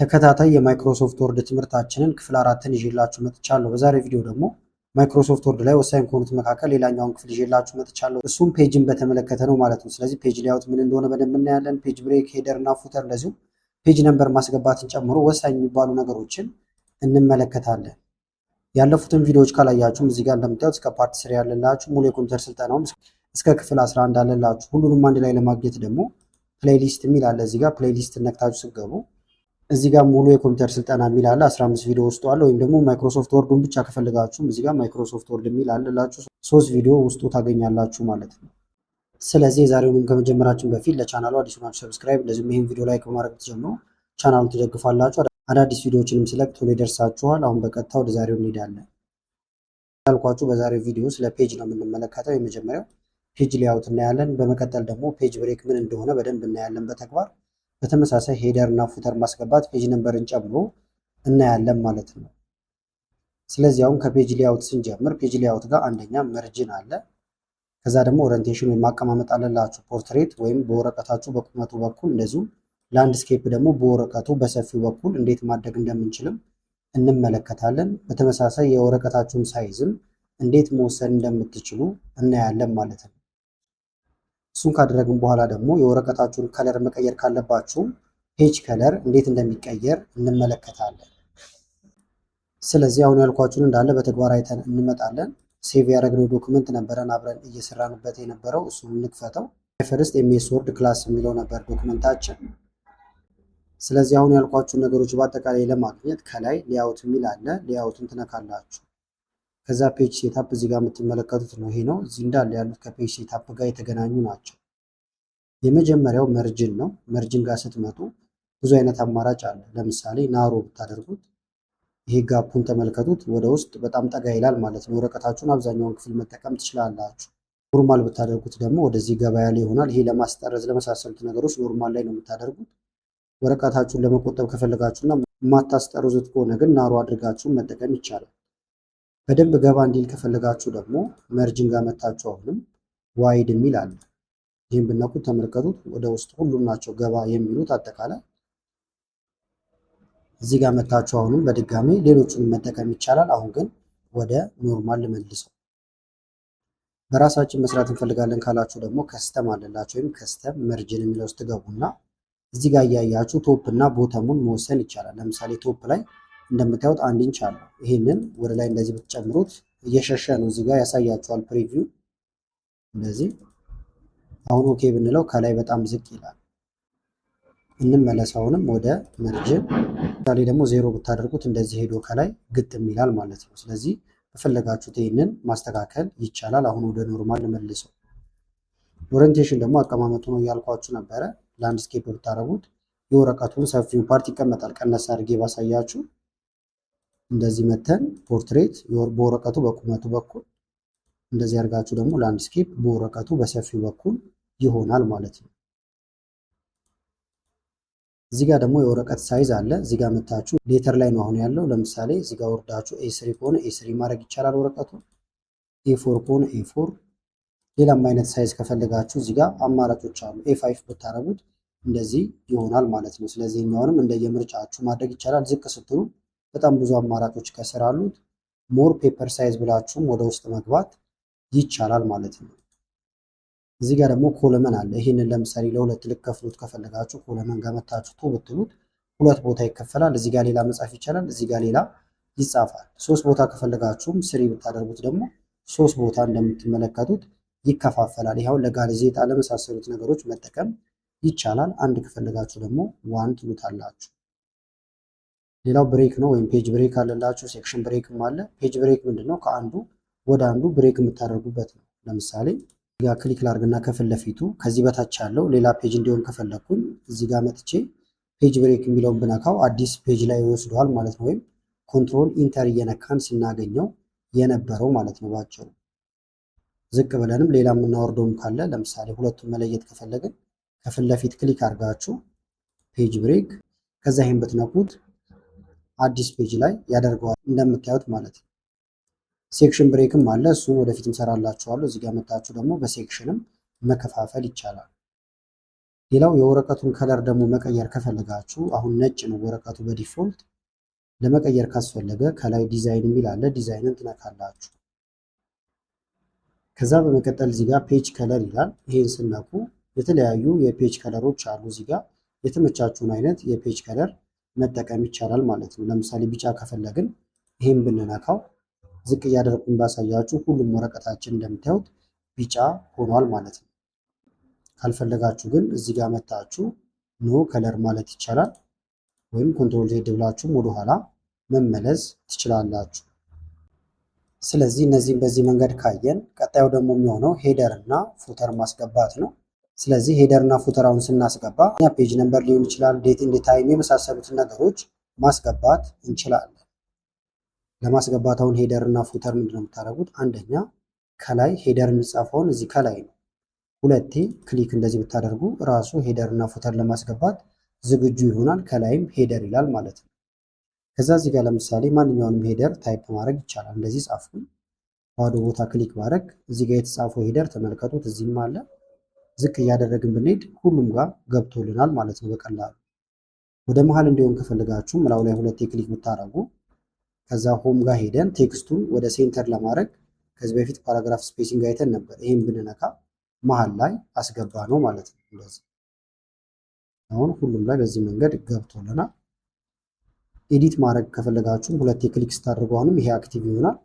ተከታታይ የማይክሮሶፍት ወርድ ትምህርታችንን ክፍል 4ን ይዤላችሁ መጥቻለሁ። በዛሬው ቪዲዮ ደግሞ ማይክሮሶፍት ወርድ ላይ ወሳኝ ከሆኑት መካከል ሌላኛውን ክፍል ይዤላችሁ መጥቻለሁ። እሱም ፔጅን በተመለከተ ነው ማለት ነው። ስለዚህ ፔጅ ሌአውት ምን እንደሆነ በደንብ እናያለን። ፔጅ ብሬክ፣ ሄደር እና ፉተር እንደዚሁም ፔጅ ነምበር ማስገባትን ጨምሮ ወሳኝ የሚባሉ ነገሮችን እንመለከታለን። ያለፉትን ቪዲዮዎች ካላያችሁም እዚህ ጋር እንደምታዩት እስከ ፓርት 3 ያለላችሁ ሙሉ የኮምፒውተር ስልጠናውን እስከ ክፍል 11 አለላችሁ። ሁሉንም አንድ ላይ ለማግኘት ደግሞ ፕሌሊስት የሚል አለ። እዚህ ጋር ፕሌሊስት ነክታችሁ ስትገቡ እዚህ ጋር ሙሉ የኮምፒውተር ስልጠና የሚል አለ። 15 ቪዲዮ ውስጡ አለ። ወይም ደግሞ ማይክሮሶፍት ወርዱን ብቻ ከፈልጋችሁም እዚህ ጋር ማይክሮሶፍት ወርድ የሚል አለላችሁ። 3 ቪዲዮ ውስጡ ታገኛላችሁ ማለት ነው። ስለዚህ የዛሬውን ከመጀመራችን በፊት ለቻናሉ አዲስ ናችሁ ሰብስክራይብ፣ እንደዚሁም ይህን ቪዲዮ ላይክ በማድረግ ተጀምሮ ቻናሉን ትደግፋላችሁ። አዳዲስ ቪዲዮዎችንም ስለቅ ቶሎ ይደርሳችኋል። አሁን በቀጥታ ወደ ዛሬው እንሄዳለን። ያልኳችሁ በዛሬው ቪዲዮ ስለ ፔጅ ነው የምንመለከተው። የመጀመሪያው ፔጅ ሌአውት እናያለን። በመቀጠል ደግሞ ፔጅ ብሬክ ምን እንደሆነ በደንብ እናያለን በተግባር። በተመሳሳይ ሄደር እና ፉተር ማስገባት ፔጅ ነምበርን ጨምሮ እናያለን ማለት ነው። ስለዚህ አሁን ከፔጅ ሌአውት ስንጀምር ፔጅ ሌአውት ጋር አንደኛ መርጅን አለ። ከዛ ደግሞ ኦሪንቴሽን ወይም ማቀማመጥ አለላችሁ። ፖርትሬት ወይም በወረቀታችሁ በቁመቱ በኩል እንደዚሁም ላንድስኬፕ ደግሞ በወረቀቱ በሰፊው በኩል እንዴት ማድረግ እንደምንችልም እንመለከታለን። በተመሳሳይ የወረቀታችሁን ሳይዝም እንዴት መወሰን እንደምትችሉ እናያለን ማለት ነው። እሱን ካደረግን በኋላ ደግሞ የወረቀታችሁን ከለር መቀየር ካለባችሁ ፔጅ ከለር እንዴት እንደሚቀየር እንመለከታለን። ስለዚህ አሁን ያልኳችሁን እንዳለ በተግባር አይተን እንመጣለን። ሴቭ ያደረግነው ዶክመንት ነበረን አብረን እየሰራንበት የነበረው፣ እሱን እንክፈተው። ፈርስት ኤምኤስ ወርድ ክላስ የሚለው ነበር ዶክመንታችን። ስለዚህ አሁን ያልኳችሁን ነገሮች በአጠቃላይ ለማግኘት ከላይ ሌአውት የሚል አለ። ሌአውቱን ትነካላችሁ። ከዛ ፔጅ ሴታፕ እዚህ ጋር የምትመለከቱት ነው። ይሄ ነው። እዚህ እንዳለ ያሉት ከፔጅ ሴታፕ ጋር የተገናኙ ናቸው። የመጀመሪያው መርጅን ነው። መርጅን ጋር ስትመጡ ብዙ አይነት አማራጭ አለ። ለምሳሌ ናሮ ብታደርጉት ይሄ ጋፑን ተመልከቱት፣ ወደ ውስጥ በጣም ጠጋ ይላል ማለት ነው። ወረቀታችሁን አብዛኛውን ክፍል መጠቀም ትችላላችሁ። ኖርማል ብታደርጉት ደግሞ ወደዚህ ገባ ያለ ይሆናል። ይሄ ለማስጠረዝ ለመሳሰሉት ነገሮች ኖርማል ላይ ነው የምታደርጉት። ወረቀታችሁን ለመቆጠብ ከፈለጋችሁና የማታስጠርዙት ከሆነ ግን ናሮ አድርጋችሁን መጠቀም ይቻላል። በደንብ ገባ እንዲል ከፈለጋችሁ ደግሞ መርጅን ጋር መታችሁ አሁንም ዋይድ የሚል አለ። ይህም ብነኩት ተመልከቱት፣ ወደ ውስጥ ሁሉም ናቸው ገባ የሚሉት አጠቃላይ። እዚህ ጋር መታችሁ አሁንም በድጋሚ ሌሎቹን መጠቀም ይቻላል። አሁን ግን ወደ ኖርማል ልመልሰው። በራሳችን መስራት እንፈልጋለን ካላችሁ ደግሞ ከስተም አለላችሁ፣ ወይም ከስተም መርጅን የሚለው ውስጥ ገቡና እዚህ ጋር እያያችሁ ቶፕ እና ቦተሙን መወሰን ይቻላል። ለምሳሌ ቶፕ ላይ እንደምታዩት 1 ኢንች አለው። ይሄንን ወደ ላይ እንደዚህ ብትጨምሩት እየሸሸ ነው። እዚህ ጋር ያሳያችኋል ፕሪቪው እንደዚህ። አሁን ኦኬ ብንለው ከላይ በጣም ዝቅ ይላል። እንመለስ አሁንም ወደ መርጅን። ዛሬ ደግሞ 0 ብታደርጉት እንደዚህ ሄዶ ከላይ ግጥም ይላል ማለት ነው። ስለዚህ በፈለጋችሁት ይሄንን ማስተካከል ይቻላል። አሁን ወደ ኖርማል መልሰው። ኦሪንቴሽን ደግሞ አቀማመጡ ነው እያልኳችሁ ነበረ። ላንድስኬፕ ብታደርጉት የወረቀቱን ሰፊው ፓርት ይቀመጣል። ቀነስ አድርጌ ባሳያችሁ እንደዚህ መተን ፖርትሬት በወረቀቱ በቁመቱ በኩል እንደዚህ አድርጋችሁ ደግሞ ላንድስኬፕ በወረቀቱ በሰፊው በኩል ይሆናል ማለት ነው። እዚህ ጋር ደግሞ የወረቀት ሳይዝ አለ። እዚህ ጋር መታችሁ ሌተር ላይ ነው አሁን ያለው። ለምሳሌ እዚህ ጋር ወርዳችሁ ኤ3 ከሆነ ኤ3 ማድረግ ይቻላል ወረቀቱ። ኤ4 ከሆነ ኤ4፣ ሌላም አይነት ሳይዝ ከፈለጋችሁ እዚህ ጋር አማራጮች አሉ። ኤ5 ብታረጉት እንደዚህ ይሆናል ማለት ነው። ስለዚህ እኛውንም እንደየምርጫችሁ ማድረግ ይቻላል። ዝቅ ስትሉ በጣም ብዙ አማራጮች ከስር አሉት። ሞር ፔፐር ሳይዝ ብላችሁም ወደ ውስጥ መግባት ይቻላል ማለት ነው። እዚህ ጋር ደግሞ ኮለመን አለ። ይህንን ለምሳሌ ለሁለት ልትከፍሉት ከፈለጋችሁ ኮለመን ጋር መታችሁ ቱ ብትሉት 2 ቦታ ይከፈላል። እዚህ ጋር ሌላ መጻፍ ይቻላል፣ እዚህ ጋር ሌላ ይጻፋል። 3 ቦታ ከፈለጋችሁም ስሪ ብታደርጉት ደግሞ 3 ቦታ እንደምትመለከቱት ይከፋፈላል። ይኸው ለጋዜጣ ለመሳሰሉት ነገሮች መጠቀም ይቻላል። አንድ ከፈለጋችሁ ደግሞ 1 ትሉታላችሁ። ሌላው ብሬክ ነው ወይም ፔጅ ብሬክ አለላችሁ። ሴክሽን ብሬክም አለ። ፔጅ ብሬክ ምንድነው? ከአንዱ ወደ አንዱ ብሬክ የምታደርጉበት ነው። ለምሳሌ እዚህ ጋር ክሊክ ላድርግና ከፊት ለፊቱ ከዚህ በታች ያለው ሌላ ፔጅ እንዲሆን ከፈለኩኝ እዚህ ጋር መጥቼ ፔጅ ብሬክ የሚለውን ብነካው አዲስ ፔጅ ላይ ይወስደዋል ማለት ነው። ወይም ኮንትሮል ኢንተር እየነካን ስናገኘው የነበረው ማለት ነው ባጭሩ። ዝቅ ብለንም ሌላ የምናወርደውም ካለ ለምሳሌ ሁለቱን መለየት ከፈለግን ከፊት ለፊት ክሊክ አድርጋችሁ ፔጅ ብሬክ ከዛ ይሄን ብትነኩት አዲስ ፔጅ ላይ ያደርገዋል እንደምታዩት ማለት ነው። ሴክሽን ብሬክም አለ። እሱን ወደፊት እንሰራላችኋለሁ። እዚህ ጋር መጣችሁ ደግሞ በሴክሽንም መከፋፈል ይቻላል። ሌላው የወረቀቱን ከለር ደግሞ መቀየር ከፈለጋችሁ አሁን ነጭ ነው ወረቀቱ በዲፎልት። ለመቀየር ካስፈለገ ከላይ ዲዛይን የሚል አለ። ዲዛይንን ትነካላችሁ። ከዛ በመቀጠል እዚህ ጋር ፔጅ ከለር ይላል። ይሄን ስነኩ የተለያዩ የፔጅ ከለሮች አሉ። እዚህ ጋር የተመቻችሁን አይነት የፔጅ ከለር መጠቀም ይቻላል ማለት ነው። ለምሳሌ ቢጫ ከፈለግን ይሄን ብንነካው ዝቅ እያደረኩኝ ባሳያችሁ ሁሉም ወረቀታችን እንደምታዩት ቢጫ ሆኗል ማለት ነው። ካልፈለጋችሁ ግን እዚህ ጋር መታችሁ ኖ ከለር ማለት ይቻላል። ወይም ኮንትሮል ዜድ ብላችሁም ወደኋላ መመለስ ትችላላችሁ። ስለዚህ እነዚህም በዚህ መንገድ ካየን ቀጣዩ ደግሞ የሚሆነው ሄደር እና ፉተር ማስገባት ነው። ስለዚህ ሄደር እና ፉተራውን ስናስገባ ፔጅ ነምበር ሊሆን ይችላል፣ ዴት ኤንድ ታይም የመሳሰሉትን ነገሮች ማስገባት እንችላለን። ለማስገባት አሁን ሄደር እና ፉተር ምንድን ነው የምታደርጉት? አንደኛ ከላይ ሄደር የሚጻፈውን እዚህ ከላይ ነው። ሁለቴ ክሊክ እንደዚህ ብታደርጉ ራሱ ሄደር እና ፉተር ለማስገባት ዝግጁ ይሆናል። ከላይም ሄደር ይላል ማለት ነው። ከዛ እዚህ ጋር ለምሳሌ ማንኛውንም ሄደር ታይፕ ማድረግ ይቻላል። እንደዚህ ጻፍኩኝ፣ ባዶ ቦታ ክሊክ ማድረግ እዚህ ጋር የተጻፈው ሄደር ተመልከቱት፣ እዚህም አለ። ዝቅ እያደረግን ብንሄድ ሁሉም ጋር ገብቶልናል ማለት ነው በቀላሉ። ወደ መሀል እንዲሆን ከፈለጋችሁ ምላው ላይ ሁለቴ ክሊክ ብታደርጉ ከዛ ሆም ጋር ሄደን ቴክስቱን ወደ ሴንተር ለማድረግ ከዚህ በፊት ፓራግራፍ ስፔሲንግ አይተን ነበር። ይህም ብንነካ መሀል ላይ አስገባ ነው ማለት ነው። እንደዚህ አሁን ሁሉም ላይ በዚህ መንገድ ገብቶልናል። ኤዲት ማድረግ ከፈለጋችሁ ሁለቴ ክሊክ ስታደርጉ አሁንም ይሄ አክቲቭ ይሆናል።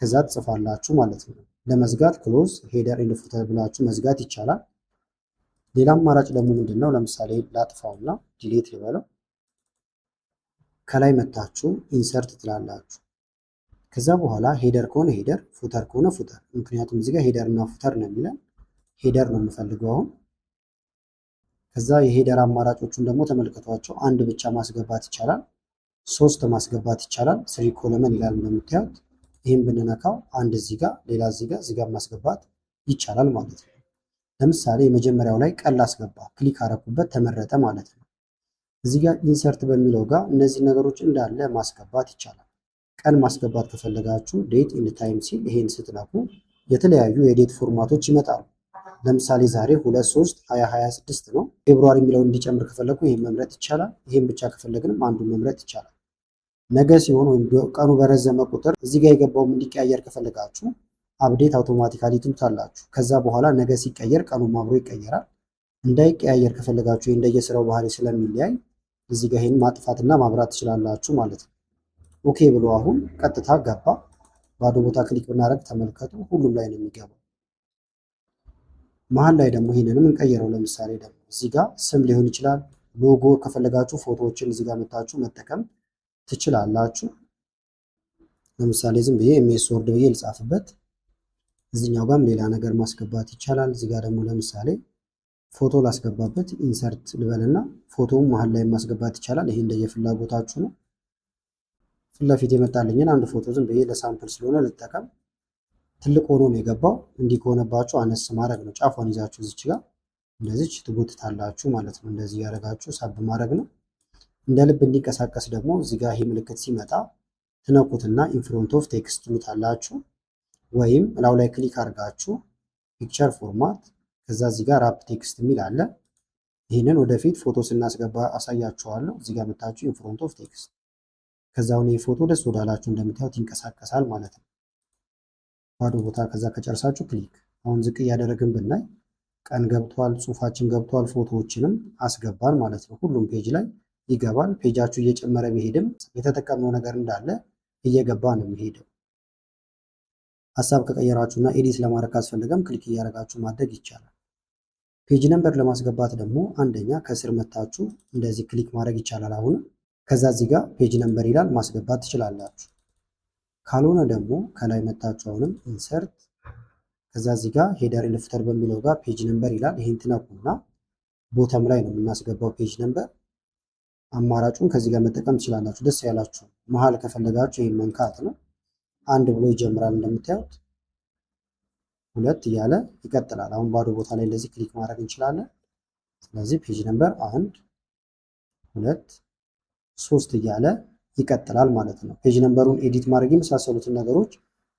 ከዛ ትጽፋላችሁ ማለት ነው። ለመዝጋት ክሎዝ ሄደር ኤንድ ፉተር ብላችሁ መዝጋት ይቻላል። ሌላ አማራጭ ደግሞ ምንድን ነው? ለምሳሌ ላጥፋውና ዲሌት ልበለው። ከላይ መታችሁ ኢንሰርት ትላላችሁ። ከዛ በኋላ ሄደር ከሆነ ሄደር፣ ፉተር ከሆነ ፉተር። ምክንያቱም እዚህ ጋር ሄደር እና ፉተር ነው የሚለን። ሄደር ነው የምፈልገው አሁን። ከዛ የሄደር አማራጮቹን ደግሞ ተመልከቷቸው። አንድ ብቻ ማስገባት ይቻላል፣ 3 ማስገባት ይቻላል። 3 ኮለመን ይላል እንደምታዩት። ይህም ብንነካው አንድ እዚህ ጋር፣ ሌላ እዚህ ጋር ማስገባት ይቻላል ማለት ነው። ለምሳሌ የመጀመሪያው ላይ ቀን ላስገባ፣ ክሊክ አረኩበት ተመረጠ ማለት ነው። እዚህ ጋር ኢንሰርት በሚለው ጋር እነዚህ ነገሮች እንዳለ ማስገባት ይቻላል። ቀን ማስገባት ከፈለጋችሁ ዴት ኤንድ ታይም ሲል ይሄን ስትነኩ የተለያዩ የዴት ፎርማቶች ይመጣሉ። ለምሳሌ ዛሬ 2/3/2026 ነው። ፌብሩዋሪ የሚለውን እንዲጨምር ከፈለጉ ይሄን መምረጥ ይቻላል። ይሄን ብቻ ከፈለግንም አንዱን መምረጥ ይቻላል። ነገ ሲሆን ወይም ቀኑ በረዘመ ቁጥር እዚህ ጋር የገባውም እንዲቀያየር ከፈለጋችሁ አፕዴት አውቶማቲካሊ ትሉታላችሁ። ከዛ በኋላ ነገ ሲቀየር ቀኑም አብሮ ይቀየራል። እንዳይቀያየር ከፈለጋችሁ እንደየስራው ባህሪ ስለሚለያይ እዚህ ጋር ይሄን ማጥፋትና ማብራት ትችላላችሁ ማለት ነው። ኦኬ ብሎ አሁን ቀጥታ ገባ። ባዶ ቦታ ክሊክ ብናደርግ ተመልከቱ፣ ሁሉም ላይ ነው የሚገባው። መሀል ላይ ደግሞ ይሄንንም እንቀይረው። ለምሳሌ ደግሞ እዚህ ጋር ስም ሊሆን ይችላል፣ ሎጎ ከፈለጋችሁ ፎቶዎችን እዚህ ጋር መታችሁ መጠቀም ትችላላችሁ። ለምሳሌ ዝም ብዬ ኤምኤስ ወርድ ብዬ ልጻፍበት። እዚህኛው ጋርም ሌላ ነገር ማስገባት ይቻላል። እዚህ ጋር ደግሞ ለምሳሌ ፎቶ ላስገባበት ኢንሰርት ልበልና ፎቶውን መሀል ላይ ማስገባት ይቻላል። ይሄ እንደየፍላጎታችሁ ነው። ፊት ለፊት የመጣልኝን አንድ ፎቶ ዝም ብዬ ለሳምፕል ስለሆነ ልጠቀም። ትልቅ ሆኖ ነው የገባው። እንዲህ ከሆነባችሁ አነስ ማድረግ ነው። ጫፏን ይዛችሁ እዚች ጋር እንደዚች ትጎትታላችሁ ማለት ነው። እንደዚህ ያደረጋችሁ ሳብ ማድረግ ነው። እንደ ልብ እንዲንቀሳቀስ ደግሞ እዚህ ጋር ይሄ ምልክት ሲመጣ ትነኩትና ኢንፍሮንት ኦፍ ቴክስት ትሉታላችሁ። ወይም እላው ላይ ክሊክ አድርጋችሁ ፒክቸር ፎርማት፣ ከዛ እዚህ ጋር ራፕ ቴክስት የሚል አለ። ይህንን ወደፊት ፎቶ ስናስገባ አሳያችኋለሁ። እዚህ ጋር መታችሁ ኢንፍሮንት ኦፍ ቴክስት፣ ከዛ አሁን ይህ ፎቶ ደስ ወዳላችሁ እንደምታዩት ይንቀሳቀሳል ማለት ነው። ባዶ ቦታ ከዛ ከጨርሳችሁ ክሊክ። አሁን ዝቅ እያደረግን ብናይ ቀን ገብቷል፣ ጽሁፋችን ገብቷል፣ ፎቶዎችንም አስገባል ማለት ነው። ሁሉም ፔጅ ላይ ይገባል። ፔጃችሁ እየጨመረ ቢሄድም የተጠቀምነው ነገር እንዳለ እየገባ ነው የሚሄደው። ሀሳብ ከቀየራችሁና ኤዲት ለማድረግ ካስፈለገም ክሊክ እያደረጋችሁ ማድረግ ይቻላል። ፔጅ ነምበር ለማስገባት ደግሞ አንደኛ ከስር መታችሁ እንደዚህ ክሊክ ማድረግ ይቻላል። አሁን ከዛ እዚህ ጋር ፔጅ ነምበር ይላል ማስገባት ትችላላችሁ። ካልሆነ ደግሞ ከላይ መታችሁ አሁንም ኢንሰርት፣ ከዛ እዚህ ጋር ሄደር ኤንድ ፉተር በሚለው ጋር ፔጅ ነምበር ይላል። ይሄን ትነኩና ቦተም ላይ ነው የምናስገባው ፔጅ ነምበር። አማራጩን ከዚህ ጋር መጠቀም ትችላላችሁ፣ ደስ ያላችሁ። መሀል ከፈለጋችሁ ይሄን መንካት ነው። አንድ ብሎ ይጀምራል እንደምታዩት፣ 2 እያለ ይቀጥላል። አሁን ባዶ ቦታ ላይ እንደዚህ ክሊክ ማድረግ እንችላለን። ስለዚህ ፔጅ ነምበር 1 2 3 እያለ ይቀጥላል ማለት ነው። ፔጅ ነምበሩን ኤዲት ማድረግ የመሳሰሉትን ነገሮች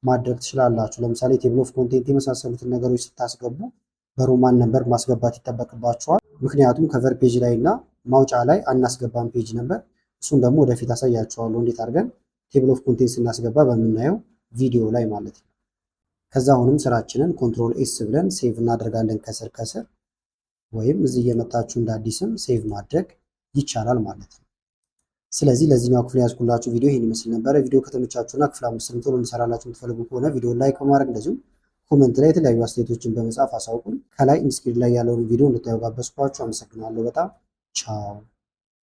ማድረግ ትችላላችሁ። ለምሳሌ ቴብል ኦፍ ኮንቴንት የመሳሰሉትን ነገሮች ስታስገቡ በሮማን ነምበር ማስገባት ይጠበቅባቸዋል። ምክንያቱም ከቨር ፔጅ ላይ እና ማውጫ ላይ አናስገባም ፔጅ ነምበር። እሱን ደግሞ ወደፊት አሳያችኋለሁ እንዴት አድርገን ቴብል ኦፍ ኮንቴንት ስናስገባ በምናየው ቪዲዮ ላይ ማለት ነው። ከዛ አሁንም ስራችንን ኮንትሮል ኤስ ብለን ሴቭ እናደርጋለን ከስር ወይም እዚህ እየመጣችሁ እንደ አዲስም ሴቭ ማድረግ ይቻላል ማለት ነው። ስለዚህ ለዚህኛው ክፍል ያዝኩላችሁ ቪዲዮ ይህን ይመስል ነበረ። ቪዲዮ ከተመቻችሁና ክፍል 5 ቶሎ እንሰራላችሁ የምትፈልጉ ከሆነ ቪዲዮ ላይክ በማድረግ እንደዚሁም ኮመንት ላይ የተለያዩ አስተያየቶችን በመጻፍ አሳውቁን። ከላይ ኢንስክሪን ላይ ያለውን ቪዲዮ እንድታዩ ጋበዝኳችሁ። አመሰግናለሁ በጣም ቻው።